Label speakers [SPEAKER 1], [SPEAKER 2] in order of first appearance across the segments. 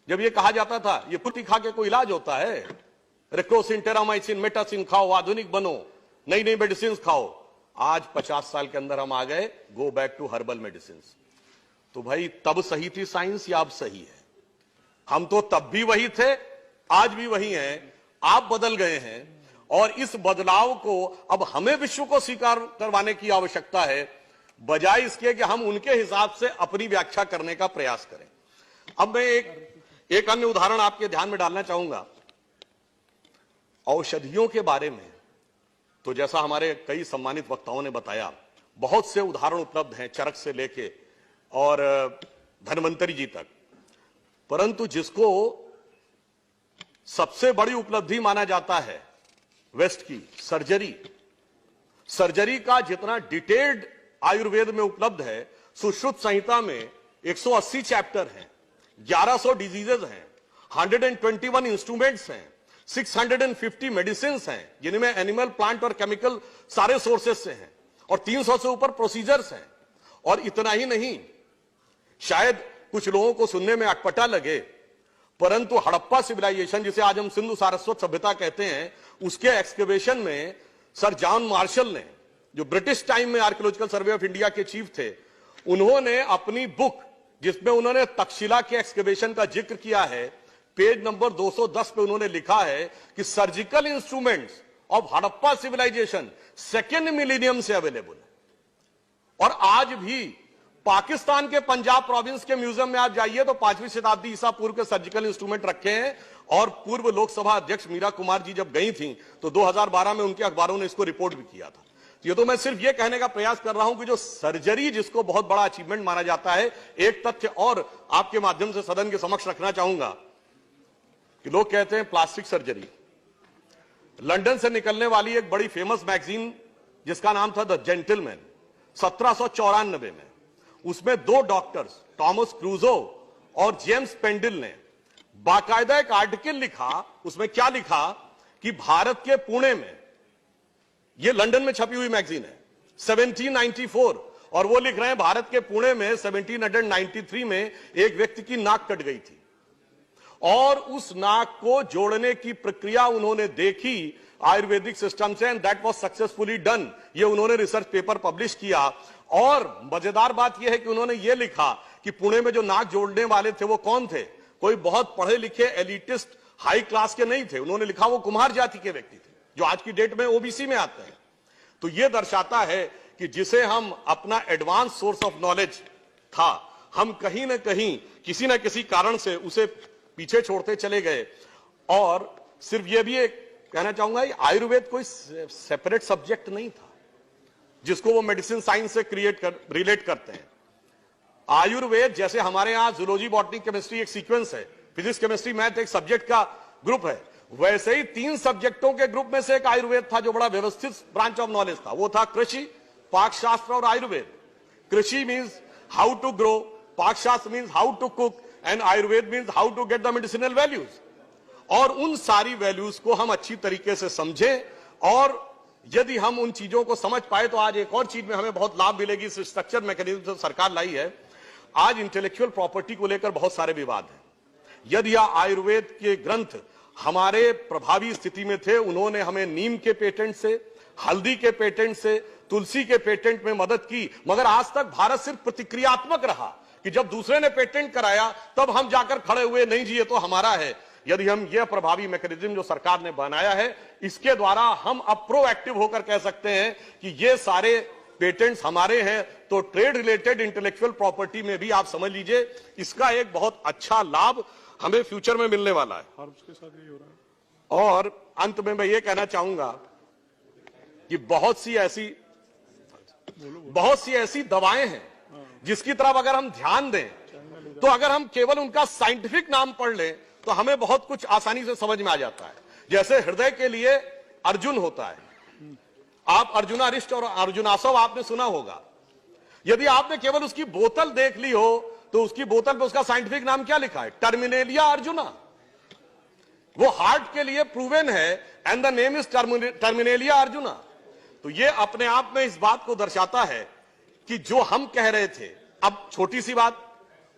[SPEAKER 1] जब ये कहा जाता था ये पुटी खा के कोई इलाज होता है, रेक्रोसिन, टेरामाइसिन, मेटासिन खाओ, आधुनिक बनो, नई नई मेडिसिन खाओ। आज 50 साल के अंदर हम आ गए go back to herbal medicine. तो भाई तब सही थी साइंस या अब सही है? हम तो तब भी वही थे, आज भी वही हैं, आप बदल गए हैं और इस बदलाव को अब हमें विश्व को स्वीकार करवाने की आवश्यकता है, बजाय इसके कि हम उनके हिसाब से अपनी व्याख्या करने का प्रयास करें। अब मैं एक अन्य उदाहरण आपके ध्यान में डालना चाहूंगा औषधियों के बारे में। तो जैसा हमारे कई सम्मानित वक्ताओं ने बताया, बहुत से उदाहरण उपलब्ध हैं, चरक से लेके और धन्वंतरी जी तक। परंतु जिसको सबसे बड़ी उपलब्धि माना जाता है वेस्ट की, सर्जरी का जितना डिटेल्ड आयुर्वेद में उपलब्ध है, सुश्रुत संहिता में 180 चैप्टर हैं, 1100 डिजीजेज हैं, 121 इंस्ट्रूमेंट्स हैं, 650 मेडिसिन हैं, जिनमें एनिमल, प्लांट और केमिकल सारे सोर्सेस से हैं, और 300 से ऊपर प्रोसीजर्स हैं। और इतना ही नहीं, शायद कुछ लोगों को सुनने में अटपटा लगे, परंतु हड़प्पा सिविलाइजेशन, जिसे आज हम सिंधु सारस्वत सभ्यता कहते हैं, उसके एक्सकेवेशन में सर जॉन मार्शल ने, जो ब्रिटिश टाइम में आर्कियोलॉजिकल सर्वे ऑफ इंडिया के चीफ थे, उन्होंने अपनी बुक जिसमें उन्होंने तक्षशिला के एक्सकेवेशन का जिक्र किया है, पेज नंबर 210 पे उन्होंने लिखा है कि surgical instruments of Harappa civilisation second millennium से अवेलेबल है। और आज भी पाकिस्तान के पंजाब प्रोविंस के म्यूजियम में आप जाइए तो 5वीं शताब्दी ईसा पूर्व के सर्जिकल इंस्ट्रूमेंट रखे हैं। और पूर्व लोकसभा अध्यक्ष मीरा कुमार जी जब गई थी तो 2012 में उनके अखबारों ने इसको रिपोर्ट भी किया था। ये तो मैं सिर्फ ये कहने का प्रयास कर रहा हूं कि जो सर्जरी, जिसको बहुत बड़ा अचीवमेंट माना जाता है, एक तथ्य और आपके माध्यम से सदन के समक्ष रखना चाहूंगा कि लोग कहते हैं प्लास्टिक सर्जरी। लंदन से निकलने वाली एक बड़ी फेमस मैगजीन जिसका नाम था द जेंटलमैन, 1794 में, उसमें 2 डॉक्टर्स टॉमस क्रूजो और जेम्स पेंडिल ने बाकायदा एक आर्टिकल लिखा। उसमें क्या लिखा कि भारत के पुणे में, यह लंदन में छपी हुई मैगजीन है, 1794, और वो लिख रहे हैं भारत के पुणे में 1793 में एक व्यक्ति की नाक कट गई थी और उस नाक को जोड़ने की प्रक्रिया उन्होंने देखी आयुर्वेदिक सिस्टम से, and that was successfully done. ये उन्होंने रिसर्च पेपर पब्लिश किया। और मजेदार बात यह है कि उन्होंने ये लिखा कि पुणे में जो नाक जोड़ने वाले थे वो कौन थे, कोई बहुत पढ़े लिखे एलिटिस्ट हाई क्लास के नहीं थे। उन्होंने लिखा वो कुम्हार जाति के व्यक्ति थे, जो आज की डेट में ओबीसी में आते हैं। तो यह दर्शाता है कि जिसे हम अपना एडवांस सोर्स ऑफ नॉलेज था, हम कहीं ना कहीं किसी ना किसी कारण से उसे पीछे छोड़ते चले गए। और सिर्फ यह भी एक कहना चाहूंगा, आयुर्वेद कोई सेपरेट सब्जेक्ट नहीं था जिसको वो मेडिसिन साइंस से रिलेट करते हैं। आयुर्वेद जैसे हमारे यहां जूलॉजी, बॉटनी, केमिस्ट्री एक सीक्वेंस है, फिजिक्स, केमिस्ट्री, मैथ एक सब्जेक्ट का ग्रुप है, वैसे ही 3 सब्जेक्टों के ग्रुप में से एक आयुर्वेद था जो बड़ा व्यवस्थित ब्रांच ऑफ नॉलेज था। वो था कृषि, पाकशास्त्र और Ayurveda. Krishi means how to grow, pakshastra means how to cook, and Ayurveda means how to get the medicinal values. और उन सारी वैल्यूज को हम अच्छी तरीके से समझें, और यदि हम उन चीजों को समझ पाए तो आज एक और चीज में हमें बहुत लाभ मिलेगी। इस स्ट्रक्चर मैकेनिज्म सरकार लाई है। आज इंटेलेक्चुअल प्रॉपर्टी को लेकर बहुत सारे विवाद हैं। यदि आयुर्वेद के ग्रंथ हमारे प्रभावी स्थिति में थे, उन्होंने हमें नीम के पेटेंट से, हल्दी के पेटेंट से, तुलसी के पेटेंट में मदद की, मगर आज तक भारत सिर्फ प्रतिक्रियात्मक रहा कि जब दूसरे ने पेटेंट कराया तब हम जाकर खड़े हुए, नहीं जी ये तो हमारा है। यदि हम यह प्रभावी मैकेनिज्म जो सरकार ने बनाया है, इसके द्वारा हम अब प्रोएक्टिव होकर कह सकते हैं कि ये सारे पेटेंट्स हमारे हैं, तो ट्रेड रिलेटेड इंटेलेक्चुअल प्रॉपर्टी में भी आप समझ लीजिए इसका एक बहुत अच्छा लाभ हमें फ्यूचर में मिलने वाला है।
[SPEAKER 2] के साथ यही हो रहा है।
[SPEAKER 1] और अंत में मैं ये कहना चाहूंगा कि बहुत सी ऐसी दवाएं हैं जिसकी तरफ अगर हम ध्यान दें, तो अगर हम केवल उनका साइंटिफिक नाम पढ़ लें तो हमें बहुत कुछ आसानी से समझ में आ जाता है। जैसे हृदय के लिए अर्जुन होता है, आप अर्जुनारिष्ट और अर्जुनासव आपने सुना होगा। यदि आपने केवल उसकी बोतल देख ली हो तो उसकी बोतल पे उसका साइंटिफिक नाम क्या लिखा है? टर्मिनेलिया अर्जुना। वो हार्ट के लिए प्रूवन है, and the name is Terminalia arjuna. तो ये अपने आप में इस बात को दर्शाता है कि जो हम कह रहे थे, अब छोटी सी बात,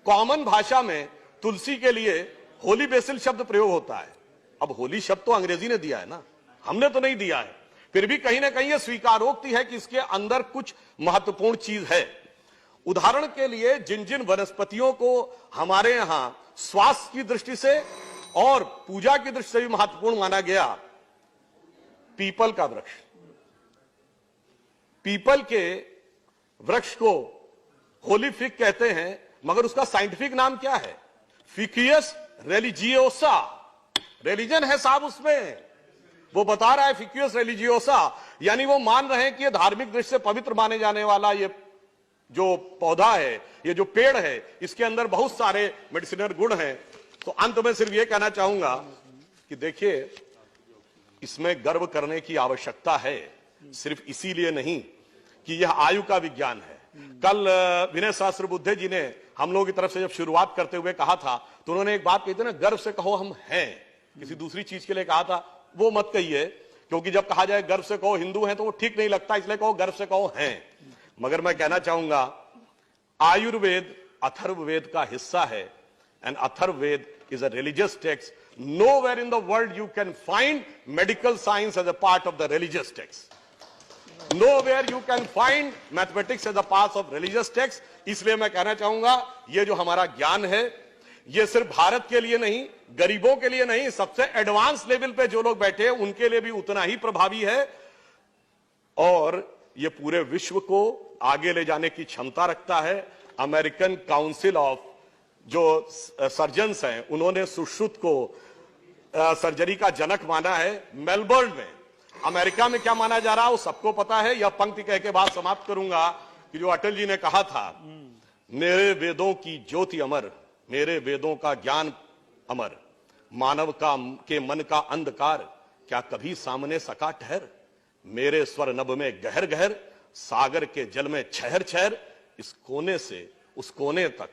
[SPEAKER 1] कॉमन भाषा में तुलसी के लिए होली बेसिल शब्द प्रयोग होता है। अब होली शब्द तो अंग्रेजी ने दिया है ना, हमने तो नहीं दिया है। फिर भी कहीं ना कहीं यह स्वीकारोक्ति है कि इसके अंदर कुछ महत्वपूर्ण चीज है। उदाहरण के लिए जिन जिन वनस्पतियों को हमारे यहां स्वास्थ्य की दृष्टि से और पूजा की दृष्टि से भी महत्वपूर्ण माना गया, पीपल का वृक्ष, पीपल के वृक्ष को होली फिग कहते हैं, मगर उसका साइंटिफिक नाम क्या है? फिकियस रिलीजियोसा। रिलीजन है साहब उसमें, वो बता रहा है फिकियस रिलीजियोसा, यानी वो मान रहे हैं कि ये धार्मिक दृष्टि से पवित्र माने जाने वाला ये जो पौधा है, ये जो पेड़ है, इसके अंदर बहुत सारे मेडिसिनल गुण हैं। तो अंत में सिर्फ ये कहना चाहूंगा कि देखिए, इसमें गर्व करने की आवश्यकता है, सिर्फ इसीलिए नहीं कि यह आयु का विज्ञान है। कल विनय सहस्त्र बुद्धे जी ने हम लोगों की तरफ से जब शुरुआत करते हुए कहा था, तो उन्होंने एक बात कही थी ना, गर्व से कहो हम हैं। किसी दूसरी चीज के लिए कहा था, वो मत कहिए, क्योंकि जब कहा जाए गर्व से कहो हिंदू हैं तो वो ठीक नहीं लगता, इसलिए कहो गर्व से कहो हैं। मगर मैं कहना चाहूंगा, आयुर्वेद अथर्ववेद का हिस्सा है, and Atharvaveda is a religious text. Nowhere in the world you can find medical science as a part of the religious text. Nowhere you can find mathematics as a part of religious text. इसलिए मैं कहना चाहूंगा, ये जो हमारा ज्ञान है, ये सिर्फ भारत के लिए नहीं, गरीबों के लिए नहीं, सबसे एडवांस लेवल पे जो लोग बैठे हैं उनके लिए भी उतना ही प्रभावी है, और ये पूरे विश्व को आगे ले जाने की क्षमता रखता है। अमेरिकन काउंसिल ऑफ जो सर्जन्स हैं, उन्होंने सुश्रुत को सर्जरी का जनक माना है। मेलबर्न में, अमेरिका में क्या माना जा रहा है वो सबको पता है। यह पंक्ति कह के बात समाप्त करूंगा कि जो अटल जी ने कहा था, मेरे वेदों की ज्योति अमर, मेरे वेदों का ज्ञान अमर, मानव के मन का अंधकार क्या कभी सामने सका ठहर, मेरे स्वर नभ में गहर गहर, सागर के जल में छहर छहर, इस कोने से उस कोने तक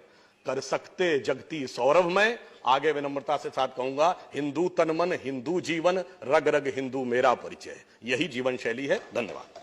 [SPEAKER 1] कर सकते जगती सौरभ में। आगे विनम्रता से साथ कहूंगा, हिंदू तन मन, हिंदू जीवन, रग रग हिंदू मेरा परिचय, यही जीवन शैली है। धन्यवाद।